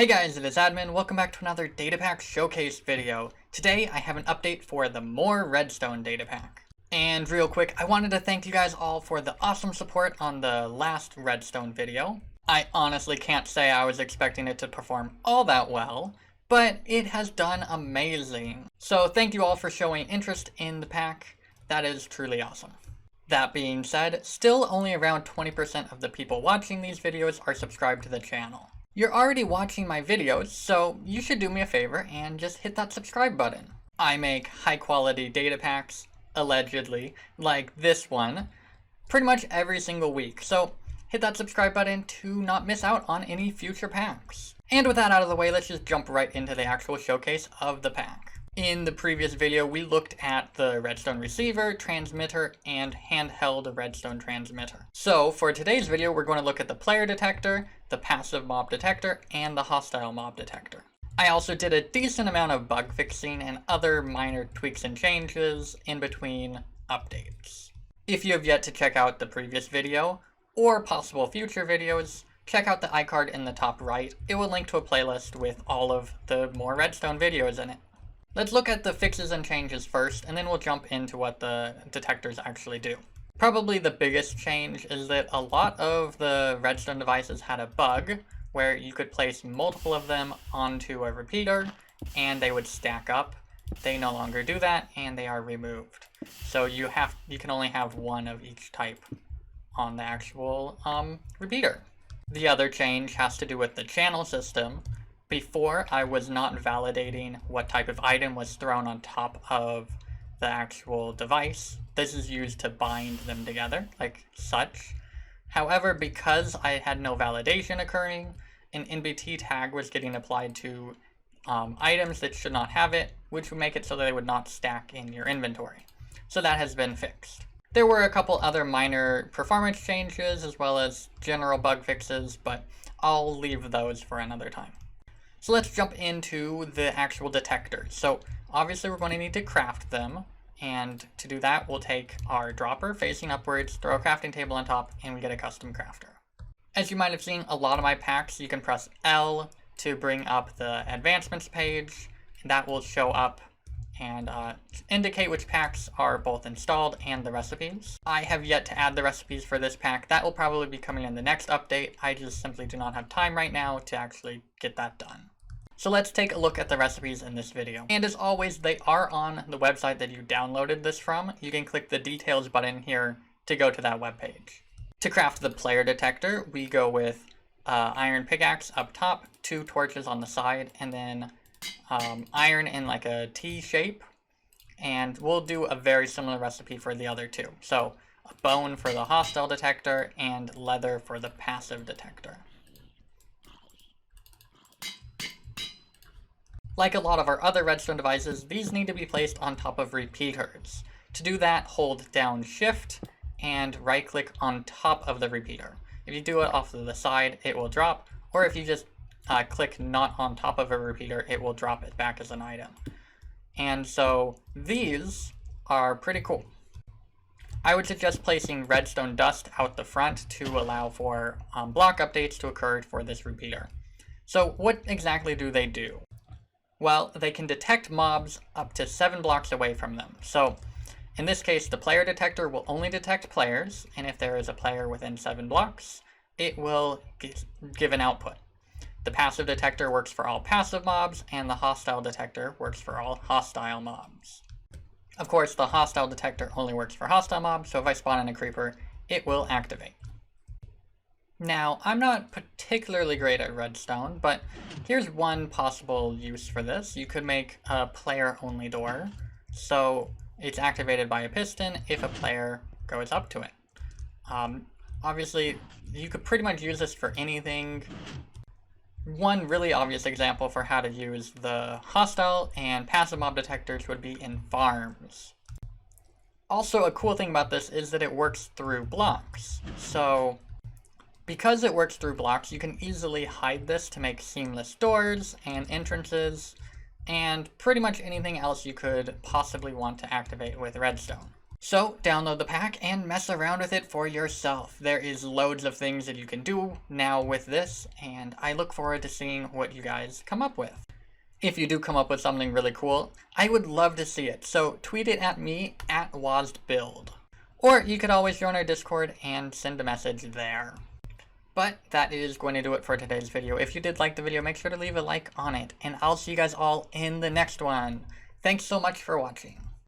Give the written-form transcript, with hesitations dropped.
Hey guys, it is Admin. Welcome back to another Datapack showcase video. Today I have an update for the Moar Redstone Datapack. And real quick, I wanted to thank you guys all for the awesome support on the last Redstone video. I honestly can't say I was expecting it to perform all that well, but it has done amazing. So thank you all for showing interest in the pack. That is truly awesome. That being said, still only around 20% of the people watching these videos are subscribed to the channel. You're already watching my videos, so you should do me a favor and just hit that subscribe button. I make high quality data packs, allegedly, like this one, pretty much every single week, so hit that subscribe button to not miss out on any future packs. And with that out of the way, let's just jump right into the actual showcase of the pack. In the previous video, we looked at the redstone receiver, transmitter, and handheld redstone transmitter. So for today's video, we're going to look at the player detector, the passive mob detector, and the hostile mob detector. I also did a decent amount of bug fixing and other minor tweaks and changes in between updates. If you have yet to check out the previous video, or possible future videos, check out the iCard in the top right. It will link to a playlist with all of the more redstone videos in it. Let's look at the fixes and changes first, and then we'll jump into what the detectors actually do. Probably the biggest change is that a lot of the redstone devices had a bug where you could place multiple of them onto a repeater and they would stack up. They no longer do that and they are removed. So you can only have one of each type on the actual repeater. The other change has to do with the channel system. Before, I was not validating what type of item was thrown on top of the actual device. This is used to bind them together, like such. However, because I had no validation occurring, an NBT tag was getting applied to items that should not have it, which would make it so that they would not stack in your inventory. So that has been fixed. There were a couple other minor performance changes as well as general bug fixes, but I'll leave those for another time. So let's jump into the actual detectors. So obviously we're going to need to craft them, and to do that we'll take our dropper facing upwards, throw a crafting table on top, and we get a custom crafter. As you might have seen, a lot of my packs you can press L to bring up the advancements page, and that will show up and indicate which packs are both installed and the recipes. I have yet to add the recipes for this pack. That will probably be coming in the next update. I just simply do not have time right now to actually get that done. So let's take a look at the recipes in this video. And as always, they are on the website that you downloaded this from. You can click the details button here to go to that webpage. To craft the player detector, we go with iron pickaxe up top, 2 torches on the side, and then iron in like a T shape. And we'll do a very similar recipe for the other two. So a bone for the hostile detector and leather for the passive detector. Like a lot of our other redstone devices, these need to be placed on top of repeaters. To do that, hold down Shift and right click on top of the repeater. If you do it off to the side, it will drop, or if you just click not on top of a repeater, it will drop it back as an item. And so these are pretty cool. I would suggest placing redstone dust out the front to allow for block updates to occur for this repeater. So what exactly do they do? Well, they can detect mobs up to 7 blocks away from them. So in this case, the player detector will only detect players, and if there is a player within 7 blocks, it will give an output. The passive detector works for all passive mobs, and the hostile detector works for all hostile mobs. Of course, the hostile detector only works for hostile mobs, so if I spawn in a creeper, it will activate. Now, I'm not particularly great at redstone, but here's one possible use for this. You could make a player-only door, so it's activated by a piston if a player goes up to it. Obviously, you could pretty much use this for anything. One really obvious example for how to use the hostile and passive mob detectors would be in farms. Also, a cool thing about this is that it works through blocks. So because it works through blocks, you can easily hide this to make seamless doors and entrances, and pretty much anything else you could possibly want to activate with redstone. So download the pack and mess around with it for yourself. There is loads of things that you can do now with this, and I look forward to seeing what you guys come up with. If you do come up with something really cool, I would love to see it, so tweet it at me at WazDBuild. Or you could always join our Discord and send a message there. But that is going to do it for today's video. If you did like the video, make sure to leave a like on it, and I'll see you guys all in the next one. Thanks so much for watching.